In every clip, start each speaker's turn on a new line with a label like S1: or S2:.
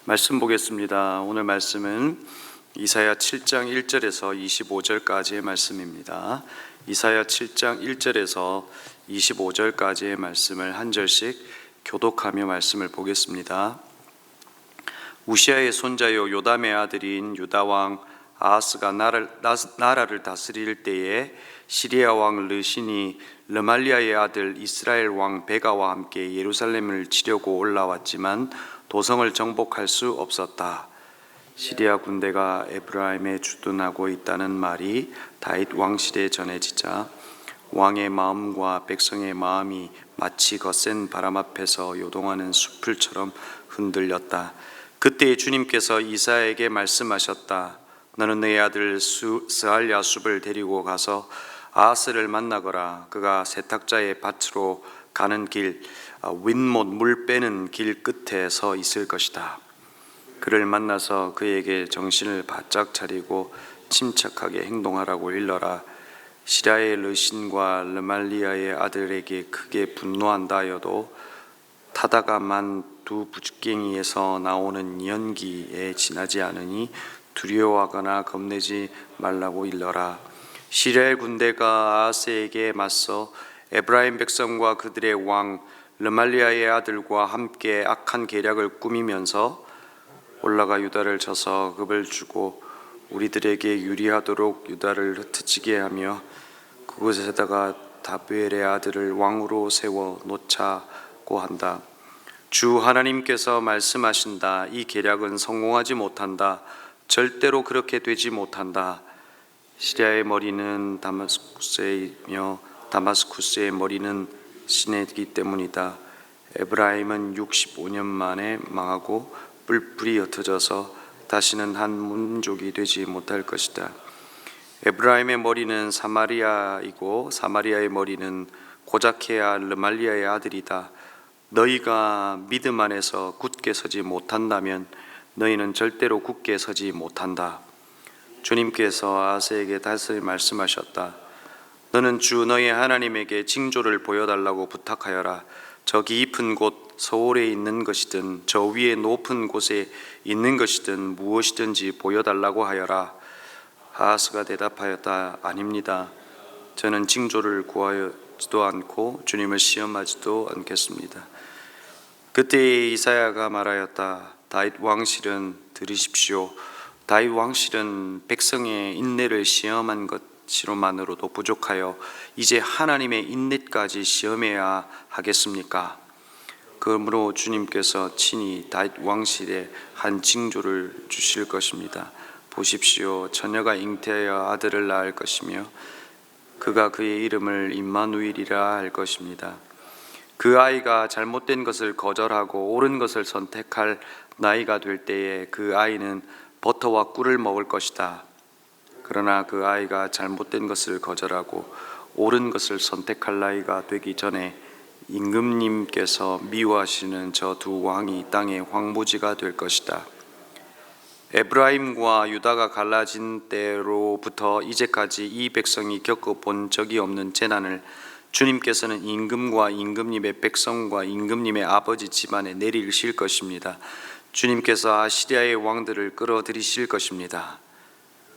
S1: 말씀 보겠습니다. 오늘 말씀은 이사야 7장 1절에서 25절까지의 말씀입니다. 이사야 7장 1절에서 25절까지의 말씀을 한 절씩 교독하며 말씀을 보겠습니다. 우시아의 손자요 요담의 아들인 유다왕 아하스가 나라를 다스릴 때에 시리아 왕 르신이 르말리아의 아들 이스라엘 왕 베가와 함께 예루살렘을 치려고 올라왔지만 도성을 정복할 수 없었다. 시리아 군대가 에브라임에 주둔하고 있다는 말이 다윗 왕실에 전해지자 왕의 마음과 백성의 마음이 마치 거센 바람 앞에서 요동하는 숲을처럼 흔들렸다. 그때 주님께서 이사야에게 말씀하셨다. 너는 내 아들 스알랴 숲을 데리고 가서 아하스를 만나거라. 그가 세탁자의 밭으로 가는 길 윗못 물 빼는 길 끝에 서 있을 것이다. 그를 만나서 그에게 정신을 바짝 차리고 침착하게 행동하라고 일러라. 시리아의 르신과 르말리아의 아들에게 크게 분노한다 하여도 타다가만 두 부죽갱이에서 나오는 연기에 지나지 않으니 두려워하거나 겁내지 말라고 일러라. 시리아의 군대가 아하스에게 맞서 에브라임 백성과 그들의 왕 르말리아의 아들과 함께 악한 계략을 꾸미면서 올라가 유다를 쳐서 급을 주고 우리들에게 유리하도록 유다를 흩어지게 하며 그곳에다가 다브엘의 아들을 왕으로 세워 놓자고 한다. 주 하나님께서 말씀하신다. 이 계략은 성공하지 못한다. 절대로 그렇게 되지 못한다. 시리아의 머리는 다마스쿠스이며 다마스쿠스의 머리는 시내이기 때문이다. 에브라임은 65년 만에 망하고 뿔뿔이 흩어져서 다시는 한 민족이 되지 못할 것이다. 에브라임의 머리는 사마리아이고 사마리아의 머리는 고자케아 르말리아의 아들이다. 너희가 믿음 안에서 굳게 서지 못한다면 너희는 절대로 굳게 서지 못한다. 주님께서 아하스에게 다시 말씀하셨다. 너는 주 너희 하나님에게 징조를 보여달라고 부탁하여라. 저 깊은 곳 서울에 있는 것이든 저 위에 높은 곳에 있는 것이든 무엇이든지 보여달라고 하여라. 아하스가 대답하였다. 아닙니다. 저는 징조를 구하지도 않고 주님을 시험하지도 않겠습니다. 그때 이사야가 말하였다. 다윗 왕실은 들으십시오. 다윗 왕실은 백성의 인내를 시험한 것으로만으로도 부족하여 이제 하나님의 인내까지 시험해야 하겠습니까? 그러므로 주님께서 친히 다윗 왕실에 한 징조를 주실 것입니다. 보십시오. 처녀가 잉태하여 아들을 낳을 것이며 그가 그의 이름을 임마누엘이라 할 것입니다. 그 아이가 잘못된 것을 거절하고 옳은 것을 선택할 나이가 될 때에 그 아이는 버터와 꿀을 먹을 것이다. 그러나 그 아이가 잘못된 것을 거절하고 옳은 것을 선택할 나이가 되기 전에 임금님께서 미워하시는 저 두 왕이 땅의 황무지가 될 것이다. 에브라임과 유다가 갈라진 때로부터 이제까지 이 백성이 겪어본 적이 없는 재난을 주님께서는 임금과 임금님의 백성과 임금님의 아버지 집안에 내리실 것입니다. 주님께서 아시리아의 왕들을 끌어들이실 것입니다.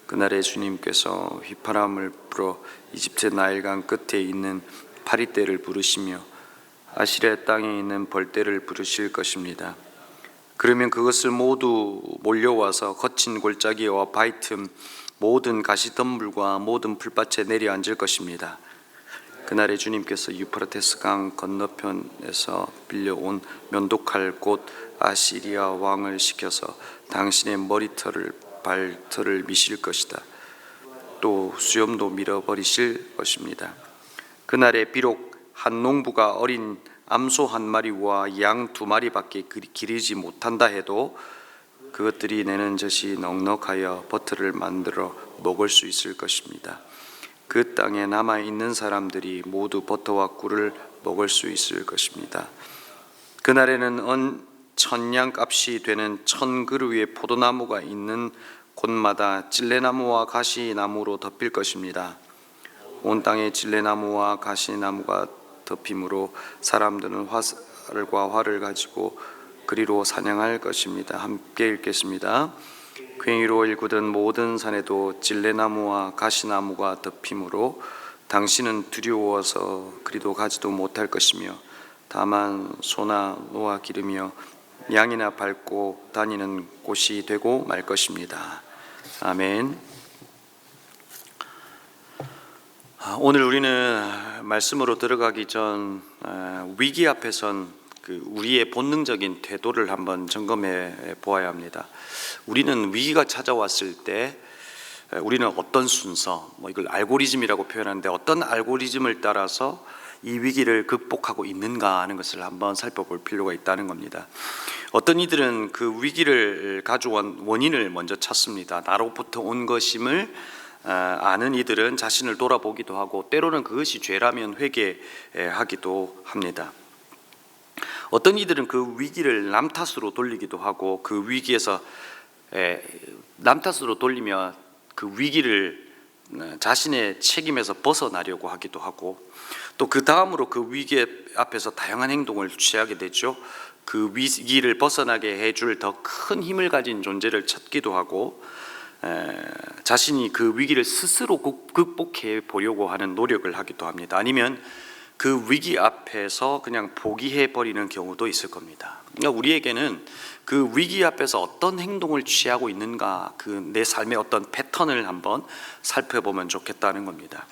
S1: 그날에 주님께서 휘파람을 불어 이집트 나일강 끝에 있는 파리떼를 부르시며 아시리아 땅에 있는 벌떼를 부르실 것입니다. 그러면 그것을 모두 몰려와서 거친 골짜기와 바위 틈 모든 가시덤불과 모든 풀밭에 내려앉을 것입니다. 그날에 주님께서 유프라테스 강 건너편에서 빌려온 면도칼 곧 아시리아 왕을 시켜서 당신의 머리털을 발털을 미실 것이다. 또 수염도 밀어버리실 것입니다. 그날에 비록 한 농부가 어린 암소 한 마리와 양 두 마리밖에 기르지 못한다 해도 그것들이 내는 젖이 넉넉하여 버터를 만들어 먹을 수 있을 것입니다. 그 땅에 남아있는 사람들이 모두 버터와 꿀을 먹을 수 있을 것입니다. 그날에는 천냥값이 되는 1000그루의 포도나무가 있는 곳마다 찔레나무와 가시나무로 덮일 것입니다. 온 땅에 찔레나무와 가시나무가 덮임으로 사람들은 화살과 활을 가지고 그리로 사냥할 것입니다. 함께 읽겠습니다. 괭이로 일구던 모든 산에도 찔레나무와 가시나무가 덮이므로 당신은 두려워서 그리도 가지도 못할 것이며 다만 소나 노아 기르며 양이나 밟고 다니는 곳이 되고 말 것입니다. 아멘. 오늘 우리는 말씀으로 들어가기 전 위기 앞에선 우리의 본능적인 태도를 한번 점검해 보아야 합니다. 우리는 위기가 찾아왔을 때 우리는 어떤 순서, 이걸 알고리즘이라고 표현하는데 어떤 알고리즘을 따라서 이 위기를 극복하고 있는가 하는 것을 한번 살펴볼 필요가 있다는 겁니다. 어떤 이들은 그 위기를 가져온 원인을 먼저 찾습니다. 나로부터 온 것임을 아는 이들은 자신을 돌아보기도 하고 때로는 그것이 죄라면 회개하기도 합니다. 어떤 이들은 그 위기를 남 탓으로 돌리기도 하고 그 위기에서 남 탓으로 돌리며 그 위기를 자신의 책임에서 벗어나려고 하기도 하고 또 그 다음으로 그 위기 앞에서 다양한 행동을 취하게 되죠. 그 위기를 벗어나게 해줄 더 큰 힘을 가진 존재를 찾기도 하고 자신이 그 위기를 스스로 극복해 보려고 하는 노력을 하기도 합니다. 아니면 그 위기 앞에서 그냥 포기해 버리는 경우도 있을 겁니다. 그러니까 우리에게는 그 위기 앞에서 어떤 행동을 취하고 있는가, 그 내 삶의 어떤 패턴을 한번 살펴보면 좋겠다는 겁니다.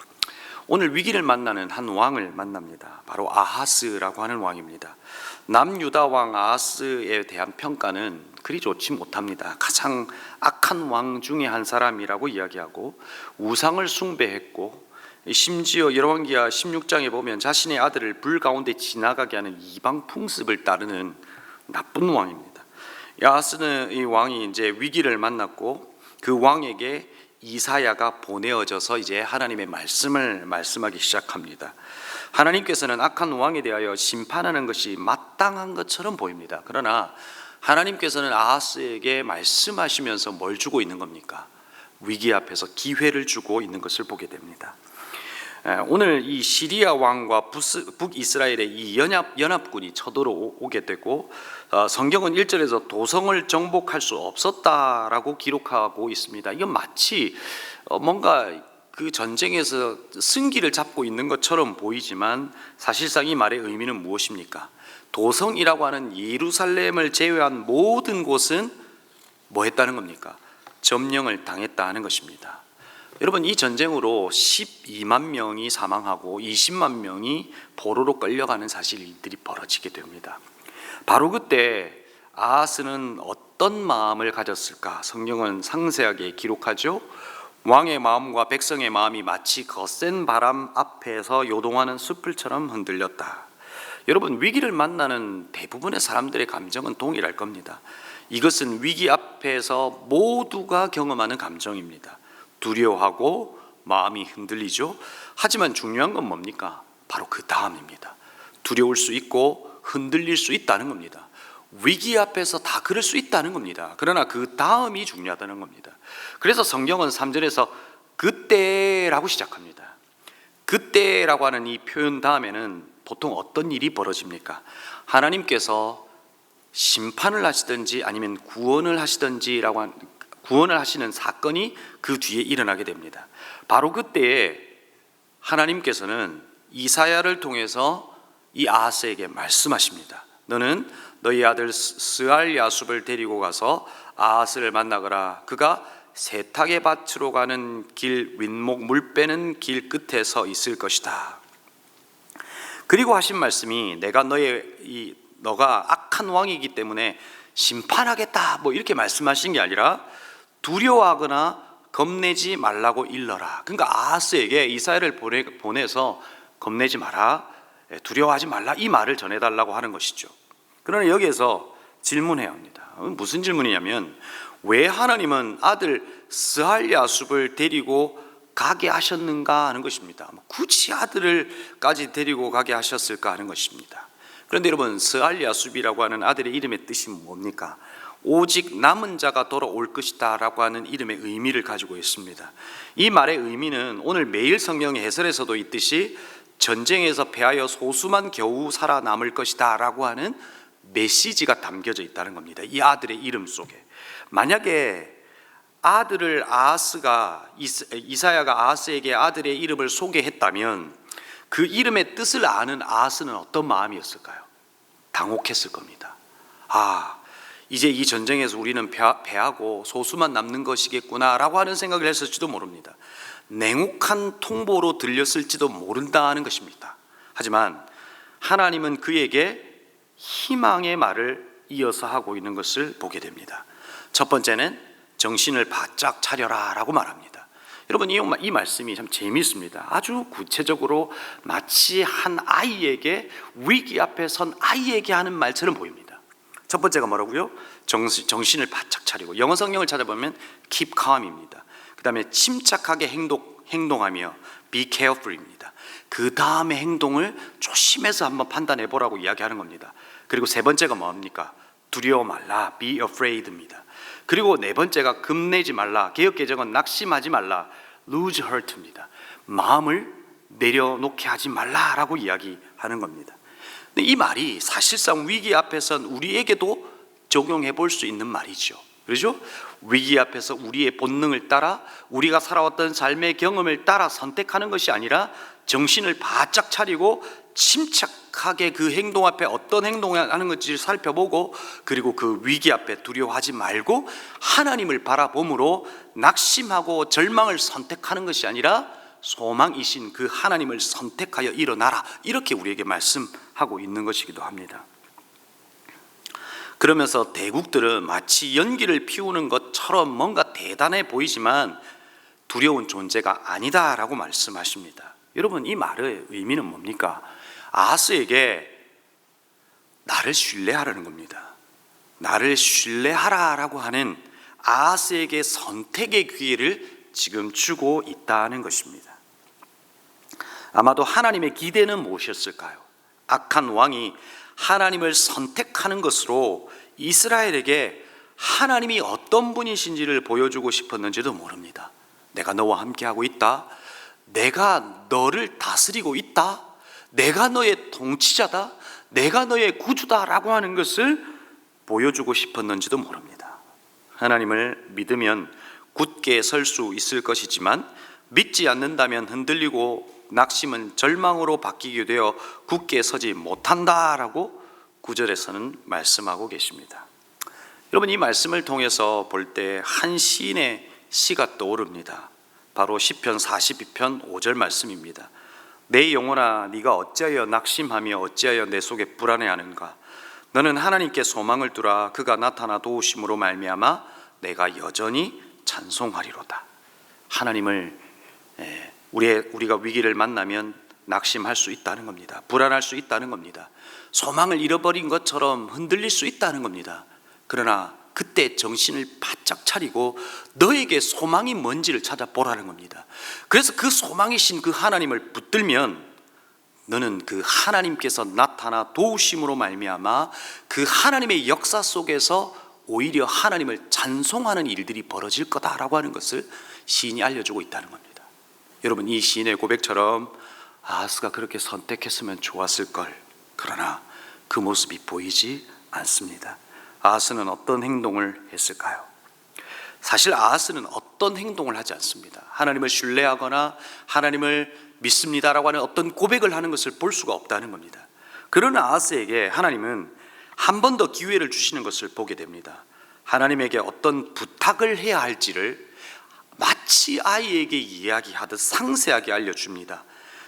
S1: 오늘 위기를 만나는 한 왕을 만납니다. 바로 아하스라고 하는 왕입니다. 남유다 왕 아하스에 대한 평가는 그리 좋지 못합니다. 가장 악한 왕 중에 한 사람이라고 이야기하고 우상을 숭배했고 심지어 열왕기하 16장에 보면 자신의 아들을 불 가운데 지나가게 하는 이방 풍습을 따르는 나쁜 왕입니다. 아하스는 이 왕이 이제 위기를 만났고 그 왕에게 이사야가 보내어져서 이제 하나님의 말씀을 말씀하기 시작합니다. 하나님께서는 악한 왕에 대하여 심판하는 것이 마땅한 것처럼 보입니다. 그러나 하나님께서는 아하스에게 말씀하시면서 뭘 주고 있는 겁니까? 위기 앞에서 기회를 주고 있는 것을 보게 됩니다. 오늘 이 시리아 왕과 북이스라엘의 이 연합군이 쳐들어오게 되고 성경은 1절에서 도성을 정복할 수 없었다라고 기록하고 있습니다. 이건 마치 뭔가 그 전쟁에서 승기를 잡고 있는 것처럼 보이지만 사실상 이 말의 의미는 무엇입니까? 도성이라고 하는 예루살렘을 제외한 모든 곳은 뭐 했다는 겁니까? 점령을 당했다 하는 것입니다. 여러분, 이 전쟁으로 12만 명이 사망하고 20만 명이 포로로 끌려가는 사실들이 벌어지게 됩니다. 바로 그때 아하스는 어떤 마음을 가졌을까? 성경은 상세하게 기록하죠. 왕의 마음과 백성의 마음이 마치 거센 바람 앞에서 요동하는 숲을처럼 흔들렸다. 여러분, 위기를 만나는 대부분의 사람들의 감정은 동일할 겁니다. 이것은 위기 앞에서 모두가 경험하는 감정입니다. 두려워하고 마음이 흔들리죠. 하지만 중요한 건 뭡니까? 바로 그 다음입니다. 두려울 수 있고 흔들릴 수 있다는 겁니다. 위기 앞에서 다 그럴 수 있다는 겁니다. 그러나 그 다음이 중요하다는 겁니다. 그래서 성경은 3절에서 그때라고 시작합니다. 그때라고 하는 이 표현 다음에는 보통 어떤 일이 벌어집니까? 하나님께서 심판을 하시든지 아니면 구원을 하시는 사건이 그 뒤에 일어나게 됩니다. 바로 그때에 하나님께서는 이사야를 통해서 이 아하스에게 말씀하십니다. 너는 너희 아들 스알야숲을 데리고 가서 아하스를 만나거라. 그가 세탁의 밭으로 가는 길 윗목 물 빼는 길 끝에 서 있을 것이다. 그리고 하신 말씀이 너가 악한 왕이기 때문에 심판하겠다 이렇게 말씀하신 게 아니라 두려워하거나 겁내지 말라고 일러라. 그러니까 아하스에게 이사야를 보내서 겁내지 마라, 두려워하지 말라, 이 말을 전해달라고 하는 것이죠. 그러나 여기에서 질문해야 합니다. 무슨 질문이냐면 왜 하나님은 아들 스알야숲을 데리고 가게 하셨는가 하는 것입니다. 굳이 아들을까지 데리고 가게 하셨을까 하는 것입니다. 그런데 여러분, 스알야숲이라고 하는 아들의 이름의 뜻이 뭡니까? 오직 남은 자가 돌아올 것이다 라고 하는 이름의 의미를 가지고 있습니다. 이 말의 의미는 오늘 매일 성경 해설에서도 있듯이 전쟁에서 패하여 소수만 겨우 살아남을 것이다 라고 하는 메시지가 담겨져 있다는 겁니다. 이 아들의 이름 속에. 만약에 아들을 이사야가 아하스에게 아들의 이름을 소개했다면 그 이름의 뜻을 아는 아하스는 어떤 마음이었을까요? 당혹했을 겁니다. 이제 이 전쟁에서 우리는 패하고 소수만 남는 것이겠구나라고 하는 생각을 했을지도 모릅니다. 냉혹한 통보로 들렸을지도 모른다는 것입니다. 하지만 하나님은 그에게 희망의 말을 이어서 하고 있는 것을 보게 됩니다. 첫 번째는 정신을 바짝 차려라 라고 말합니다. 여러분, 이 말씀이 참 재미있습니다. 아주 구체적으로 마치 한 아이에게, 위기 앞에 선 아이에게 하는 말처럼 보입니다. 첫 번째가 뭐라고요? 정신을 바짝 차리고, 영어 성경을 찾아보면 keep calm입니다. 그 다음에 침착하게 행동하며 be careful입니다. 그 다음에 행동을 조심해서 한번 판단해 보라고 이야기하는 겁니다. 그리고 세 번째가 뭡니까? 두려워 말라, be afraid입니다. 그리고 네 번째가 겁내지 말라, 개역개정은 낙심하지 말라, lose heart입니다. 마음을 내려놓게 하지 말라라고 이야기하는 겁니다. 근데 이 말이 사실상 위기 앞에선 우리에게도 적용해 볼 수 있는 말이죠. 그렇죠? 위기 앞에서 우리의 본능을 따라, 우리가 살아왔던 삶의 경험을 따라 선택하는 것이 아니라 정신을 바짝 차리고 침착하게 그 행동 앞에 어떤 행동을 하는 건지 살펴보고, 그리고 그 위기 앞에 두려워하지 말고 하나님을 바라봄으로 낙심하고 절망을 선택하는 것이 아니라 소망이신 그 하나님을 선택하여 일어나라, 이렇게 우리에게 말씀하고 있는 것이기도 합니다. 그러면서 대국들은 마치 연기를 피우는 것처럼 뭔가 대단해 보이지만 두려운 존재가 아니다라고 말씀하십니다. 여러분, 이 말의 의미는 뭡니까? 아하스에게 나를 신뢰하라는 겁니다. 나를 신뢰하라라고 하는 아하스에게 선택의 기회를 지금 주고 있다는 것입니다. 아마도 하나님의 기대는 무엇이었을까요? 악한 왕이 하나님을 선택하는 것으로 이스라엘에게 하나님이 어떤 분이신지를 보여주고 싶었는지도 모릅니다. 내가 너와 함께하고 있다, 내가 너를 다스리고 있다, 내가 너의 통치자다, 내가 너의 구주다라고 하는 것을 보여주고 싶었는지도 모릅니다. 하나님을 믿으면 굳게 설 수 있을 것이지만 믿지 않는다면 흔들리고 낙심은 절망으로 바뀌게 되어 굳게 서지 못한다라고 9절에서는 말씀하고 계십니다. 여러분, 이 말씀을 통해서 볼 때 한 시인의 시가 떠오릅니다. 바로 시편 42편 5절 말씀입니다. 내 영혼아, 네가 어찌하여 낙심하며 어찌하여 내 속에 불안해하는가? 너는 하나님께 소망을 두라. 그가 나타나 도우심으로 말미암아 내가 여전히 찬송하리로다. 하나님을 우리가 위기를 만나면 낙심할 수 있다는 겁니다. 불안할 수 있다는 겁니다. 소망을 잃어버린 것처럼 흔들릴 수 있다는 겁니다. 그러나 그때 정신을 바짝 차리고 너에게 소망이 뭔지를 찾아보라는 겁니다. 그래서 그 소망이신 그 하나님을 붙들면 너는 그 하나님께서 나타나 도우심으로 말미암아 그 하나님의 역사 속에서 오히려 하나님을 찬송하는 일들이 벌어질 거다라고 하는 것을 시인이 알려주고 있다는 겁니다. 여러분, 이 시인의 고백처럼 아하스가 그렇게 선택했으면 좋았을 걸. 그러나 그 모습이 보이지 않습니다. 아하스는 어떤 행동을 했을까요? 사실 아하스는 어떤 행동을 하지 않습니다. 하나님을 신뢰하거나 하나님을 믿습니다라고 하는 어떤 고백을 하는 것을 볼 수가 없다는 겁니다. 그러나 아하스에게 하나님은 한 번 더 기회를 주시는 것을 보게 됩니다. 하나님에게 어떤 부탁을 해야 할지를 마치 아이에게 이야기하듯 상세하게 알려줍니다.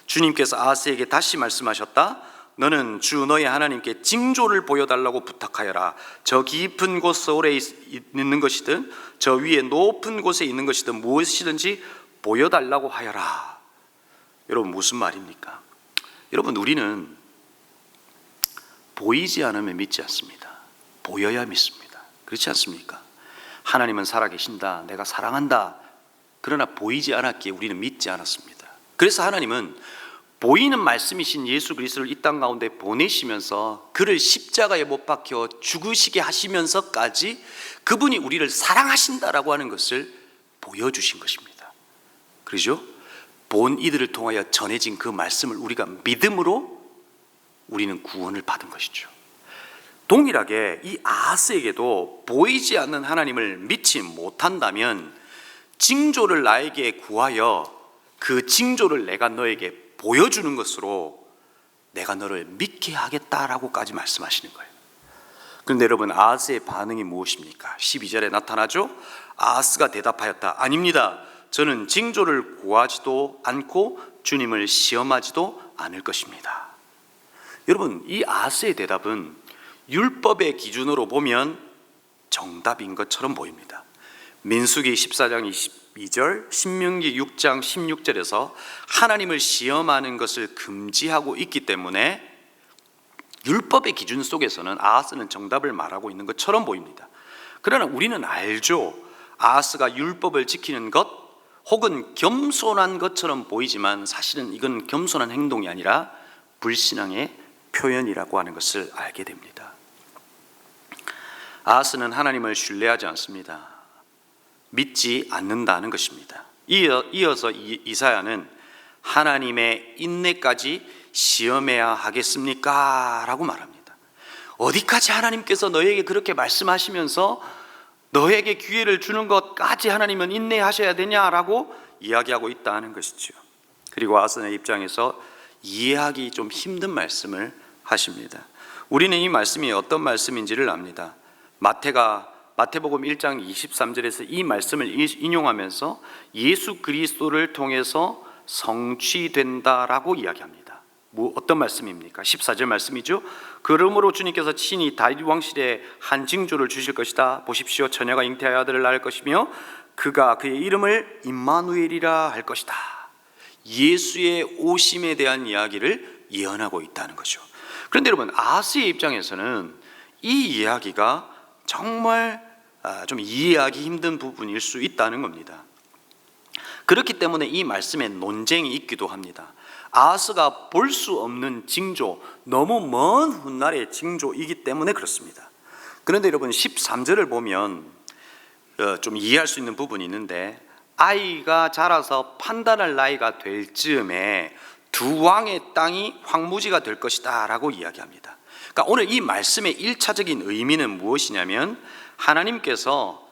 S1: 주님께서 아하스에게 다시 말씀하셨다. 너는 주 너의 하나님께 징조를 보여달라고 부탁하여라. 저 깊은 곳 오래 있는 것이든 저 위에 높은 곳에 있는 것이든 무엇이든지 보여달라고 하여라. 여러분, 무슨 말입니까? 여러분, 우리는 보이지 않으면 믿지 않습니다. 보여야 믿습니다. 그렇지 않습니까? 하나님은 살아계신다, 내가 사랑한다. 그러나 보이지 않았기에 우리는 믿지 않았습니다. 그래서 하나님은 보이는 말씀이신 예수 그리스도를 이 땅 가운데 보내시면서 그를 십자가에 못 박혀 죽으시게 하시면서까지 그분이 우리를 사랑하신다라고 하는 것을 보여주신 것입니다. 그렇죠? 본 이들을 통하여 전해진 그 말씀을 우리가 믿음으로 우리는 구원을 받은 것이죠. 동일하게 이 아하스에게도 보이지 않는 하나님을 믿지 못한다면 징조를 나에게 구하여 그 징조를 내가 너에게 보여주는 것으로 내가 너를 믿게 하겠다라고까지 말씀하시는 거예요. 그런데 여러분, 아하스의 반응이 무엇입니까? 12절에 나타나죠. 아하스가 대답하였다. 아닙니다. 저는 징조를 구하지도 않고 주님을 시험하지도 않을 것입니다. 여러분, 이 아하스의 대답은 율법의 기준으로 보면 정답인 것처럼 보입니다. 민수기 14장 22절, 신명기 6장 16절에서 하나님을 시험하는 것을 금지하고 있기 때문에 율법의 기준 속에서는 아하스는 정답을 말하고 있는 것처럼 보입니다. 그러나 우리는 알죠. 아하스가 율법을 지키는 것 혹은 겸손한 것처럼 보이지만 사실은 이건 겸손한 행동이 아니라 불신앙의 표현이라고 하는 것을 알게 됩니다. 아하스는 하나님을 신뢰하지 않습니다. 믿지 않는다는 것입니다. 이어서 이사야는 하나님의 인내까지 시험해야 하겠습니까? 라고 말합니다. 어디까지 하나님께서 너에게 그렇게 말씀하시면서 너에게 기회를 주는 것까지 하나님은 인내하셔야 되냐라고 이야기하고 있다는 것이죠. 그리고 아하스의 입장에서 이해하기 좀 힘든 말씀을 하십니다. 우리는 이 말씀이 어떤 말씀인지를 압니다. 마태복음 1장 23절에서 이 말씀을 인용하면서 예수 그리스도를 통해서 성취된다라고 이야기합니다. 어떤 말씀입니까? 14절 말씀이죠. 그러므로 주님께서 친히 다윗 왕실에 한 징조를 주실 것이다. 보십시오, 처녀가 잉태하여 아들을 낳을 것이며 그가 그의 이름을 임마누엘이라 할 것이다. 예수의 오심에 대한 이야기를 예언하고 있다는 거죠. 그런데 여러분, 아하스의 입장에서는 이 이야기가 정말 좀 이해하기 힘든 부분일 수 있다는 겁니다. 그렇기 때문에 이 말씀에 논쟁이 있기도 합니다. 아하스가 볼 수 없는 징조, 너무 먼 훗날의 징조이기 때문에 그렇습니다. 그런데 여러분, 13절을 보면 좀 이해할 수 있는 부분이 있는데, 아이가 자라서 판단할 나이가 될 즈음에 두 왕의 땅이 황무지가 될 것이다 라고 이야기합니다. 그러니까 오늘 이 말씀의 1차적인 의미는 무엇이냐면, 하나님께서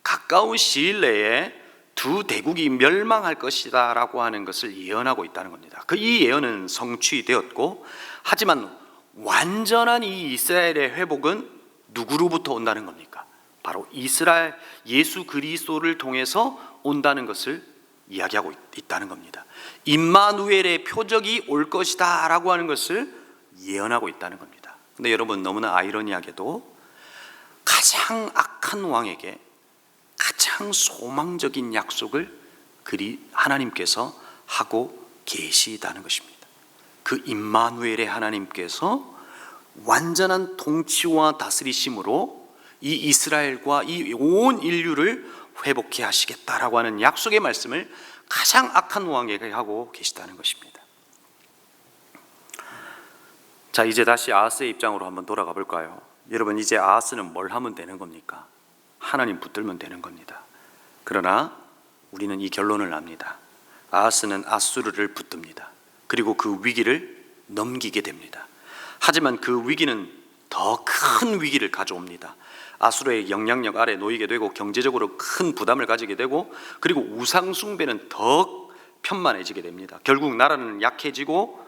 S1: 가까운 시일 내에 두 대국이 멸망할 것이다 라고 하는 것을 예언하고 있다는 겁니다. 이 예언은 성취되었고, 하지만 완전한 이 이스라엘의 회복은 누구로부터 온다는 겁니까? 바로 이스라엘 예수 그리스도를 통해서 온다는 것을 이야기하고 있다는 겁니다. 임마누엘의 표적이 올 것이다 라고 하는 것을 예언하고 있다는 겁니다. 근데 여러분, 너무나 아이러니하게도 가장 악한 왕에게 가장 소망적인 약속을 하나님께서 하고 계시다는 것입니다. 그 임마누엘의 하나님께서 완전한 통치와 다스리심으로 이 이스라엘과 이 온 인류를 회복해 하시겠다라고 하는 약속의 말씀을 가장 악한 왕에게 하고 계시다는 것입니다. 자, 이제 다시 아하스의 입장으로 한번 돌아가 볼까요? 여러분, 이제 아하스는 뭘 하면 되는 겁니까? 하나님 붙들면 되는 겁니다. 그러나 우리는 이 결론을 압니다. 아하스는 아수르를 붙듭니다. 그리고 그 위기를 넘기게 됩니다. 하지만 그 위기는 더 큰 위기를 가져옵니다. 아수르의 영향력 아래 놓이게 되고 경제적으로 큰 부담을 가지게 되고, 그리고 우상 숭배는 더 편만해지게 됩니다. 결국 나라는 약해지고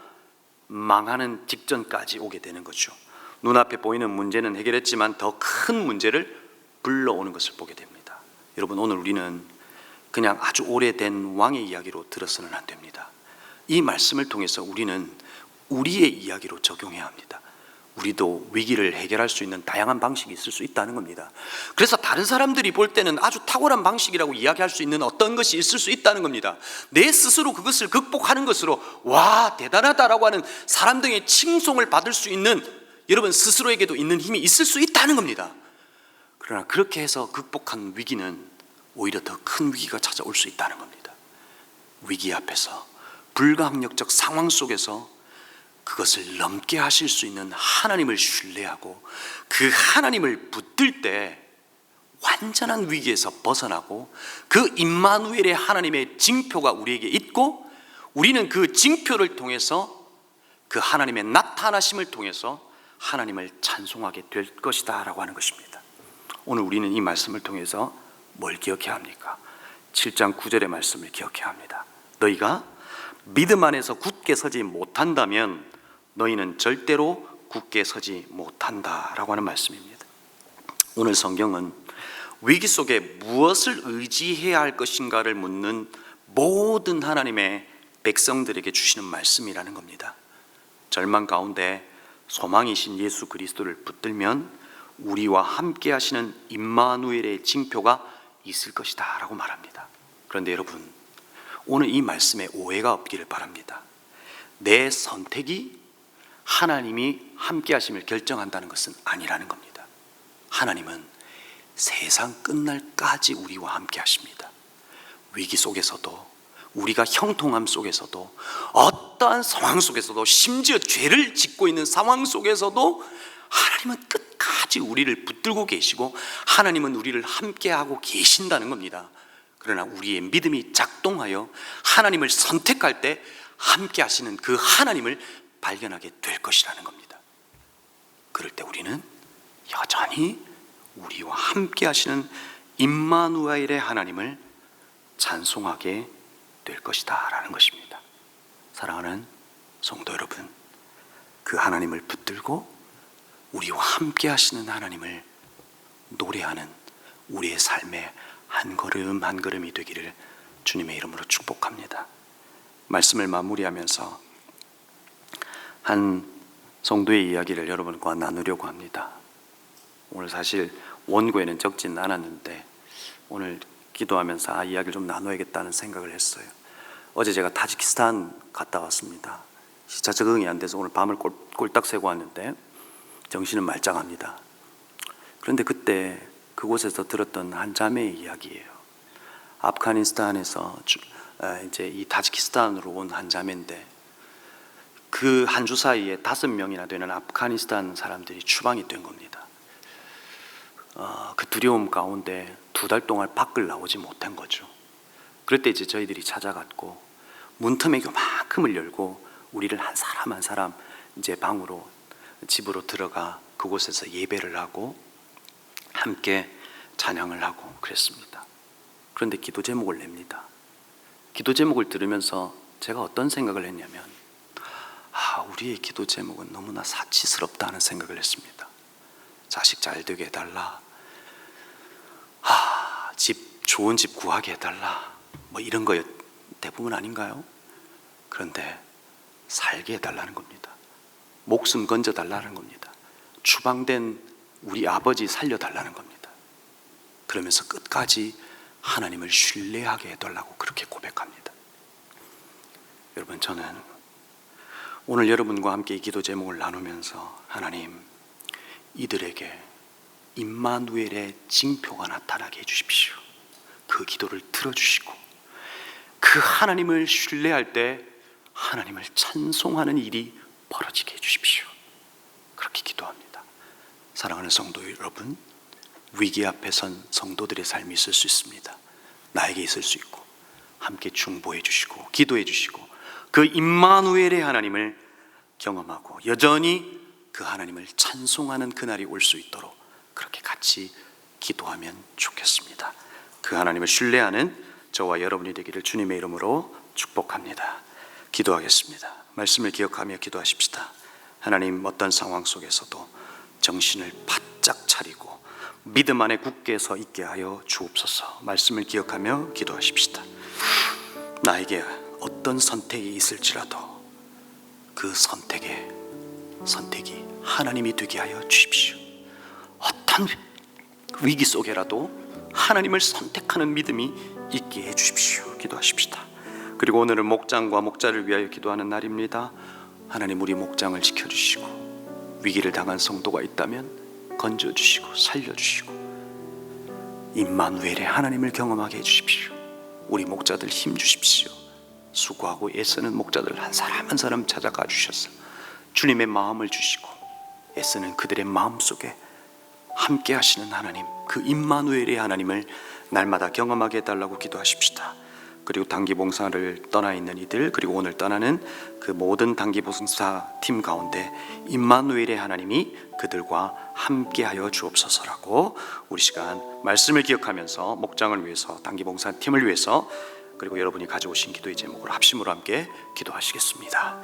S1: 망하는 직전까지 오게 되는 거죠. 눈앞에 보이는 문제는 해결했지만 더 큰 문제를 불러오는 것을 보게 됩니다. 여러분, 오늘 우리는 그냥 아주 오래된 왕의 이야기로 들어서는 안 됩니다. 이 말씀을 통해서 우리는 우리의 이야기로 적용해야 합니다. 우리도 위기를 해결할 수 있는 다양한 방식이 있을 수 있다는 겁니다. 그래서 다른 사람들이 볼 때는 아주 탁월한 방식이라고 이야기할 수 있는 어떤 것이 있을 수 있다는 겁니다. 내 스스로 그것을 극복하는 것으로 와, 대단하다라고 하는 사람들의 칭송을 받을 수 있는, 여러분 스스로에게도 있는 힘이 있을 수 있다는 겁니다. 그러나 그렇게 해서 극복한 위기는 오히려 더 큰 위기가 찾아올 수 있다는 겁니다. 위기 앞에서, 불가항력적 상황 속에서 그것을 넘게 하실 수 있는 하나님을 신뢰하고 그 하나님을 붙들 때 완전한 위기에서 벗어나고, 그 임마누엘의 하나님의 징표가 우리에게 있고, 우리는 그 징표를 통해서 그 하나님의 나타나심을 통해서 하나님을 찬송하게 될 것이다 라고 하는 것입니다. 오늘 우리는 이 말씀을 통해서 뭘 기억해야 합니까? 7장 9절의 말씀을 기억해야 합니다. 너희가 믿음 안에서 굳게 서지 못한다면 너희는 절대로 굳게 서지 못한다 라고 하는 말씀입니다. 오늘 성경은 위기 속에 무엇을 의지해야 할 것인가를 묻는 모든 하나님의 백성들에게 주시는 말씀이라는 겁니다. 절망 가운데 소망이신 예수 그리스도를 붙들면 우리와 함께 하시는 임마누엘의 징표가 있을 것이다 라고 말합니다. 그런데 여러분, 오늘 이 말씀에 오해가 없기를 바랍니다. 내 선택이 하나님이 함께 하심을 결정한다는 것은 아니라는 겁니다. 하나님은 세상 끝날까지 우리와 함께 하십니다. 위기 속에서도, 우리가 형통함 속에서도, 어떠한 상황 속에서도, 심지어 죄를 짓고 있는 상황 속에서도 하나님은 끝까지 우리를 붙들고 계시고 하나님은 우리를 함께하고 계신다는 겁니다. 그러나 우리의 믿음이 작동하여 하나님을 선택할 때 함께 하시는 그 하나님을 발견하게 될 것이라는 겁니다. 그럴 때 우리는 여전히 우리와 함께 하시는 임마누엘의 하나님을 찬송하게 될 것이다 라는 것입니다. 사랑하는 성도 여러분, 그 하나님을 붙들고 우리와 함께 하시는 하나님을 노래하는 우리의 삶의 한 걸음 한 걸음이 되기를 주님의 이름으로 축복합니다. 말씀을 마무리하면서 한 성도의 이야기를 여러분과 나누려고 합니다. 오늘 사실 원고에는 적진 않았는데 오늘 기도하면서 이야기를 좀 나눠야겠다는 생각을 했어요. 어제 제가 타지키스탄 갔다 왔습니다. 시차 적응이 안 돼서 오늘 밤을 꼴딱 새고 왔는데 정신은 말짱합니다. 그런데 그때 그곳에서 들었던 한 자매의 이야기예요. 아프가니스탄에서 이제 이 타지키스탄으로 온 한 자매인데 그 한 주 사이에 5명이나 되는 아프가니스탄 사람들이 추방이 된 겁니다. 그 두려움 가운데 2달 동안 밖을 나오지 못한 거죠. 그럴 때 이제 저희들이 찾아갔고 문틈에 요만큼을 열고 우리를 한 사람 한 사람 이제 방으로 집으로 들어가 그곳에서 예배를 하고 함께 찬양을 하고 그랬습니다. 그런데 기도 제목을 냅니다. 기도 제목을 들으면서 제가 어떤 생각을 했냐면 우리의 기도 제목은 너무나 사치스럽다 하는 생각을 했습니다. 자식 잘 되게 해달라, 좋은 집 구하게 해달라, 뭐 이런 거 대부분 아닌가요? 그런데 살게 해달라는 겁니다. 목숨 건져달라는 겁니다. 추방된 우리 아버지 살려달라는 겁니다. 그러면서 끝까지 하나님을 신뢰하게 해달라고 그렇게 고백합니다. 여러분, 저는 오늘 여러분과 함께 이 기도 제목을 나누면서 하나님, 이들에게 임마누엘의 징표가 나타나게 해주십시오. 그 기도를 들어주시고 그 하나님을 신뢰할 때 하나님을 찬송하는 일이 벌어지게 해주십시오. 그렇게 기도합니다. 사랑하는 성도 여러분, 위기 앞에 선 성도들의 삶이 있을 수 있습니다. 나에게 있을 수 있고 함께 중보해 주시고 기도해 주시고 그 임마누엘의 하나님을 경험하고 여전히 그 하나님을 찬송하는 그날이 올 수 있도록 그렇게 같이 기도하면 좋겠습니다. 그 하나님을 신뢰하는 저와 여러분이 되기를 주님의 이름으로 축복합니다. 기도하겠습니다. 말씀을 기억하며 기도하십시다. 하나님, 어떤 상황 속에서도 정신을 바짝 차리고 믿음 안에 굳게 서 있게 하여 주옵소서. 말씀을 기억하며 기도하십시다. 나에게 어떤 선택이 있을지라도 그 선택이 하나님이 되게 하여 주십시오. 어떤 위기 속에라도 하나님을 선택하는 믿음이 있게 해주십시오. 기도하십시다. 그리고 오늘은 목장과 목자를 위하여 기도하는 날입니다. 하나님, 우리 목장을 지켜주시고 위기를 당한 성도가 있다면 건져주시고 살려주시고 임마누엘의 하나님을 경험하게 해주십시오. 우리 목자들 힘주십시오. 수고하고 애쓰는 목자들 한 사람 한 사람 찾아가 주셔서 주님의 마음을 주시고 애쓰는 그들의 마음속에 함께 하시는 하나님, 그 임마누엘의 하나님을 날마다 경험하게 해달라고 기도하십시다. 그리고 단기봉사를 떠나 있는 이들, 그리고 오늘 떠나는 그 모든 단기봉사 팀 가운데 임마누엘의 하나님이 그들과 함께하여 주옵소서라고 우리 시간 말씀을 기억하면서 목장을 위해서, 단기봉사 팀을 위해서, 그리고 여러분이 가져오신 기도의 제목으로 합심으로 함께 기도하시겠습니다.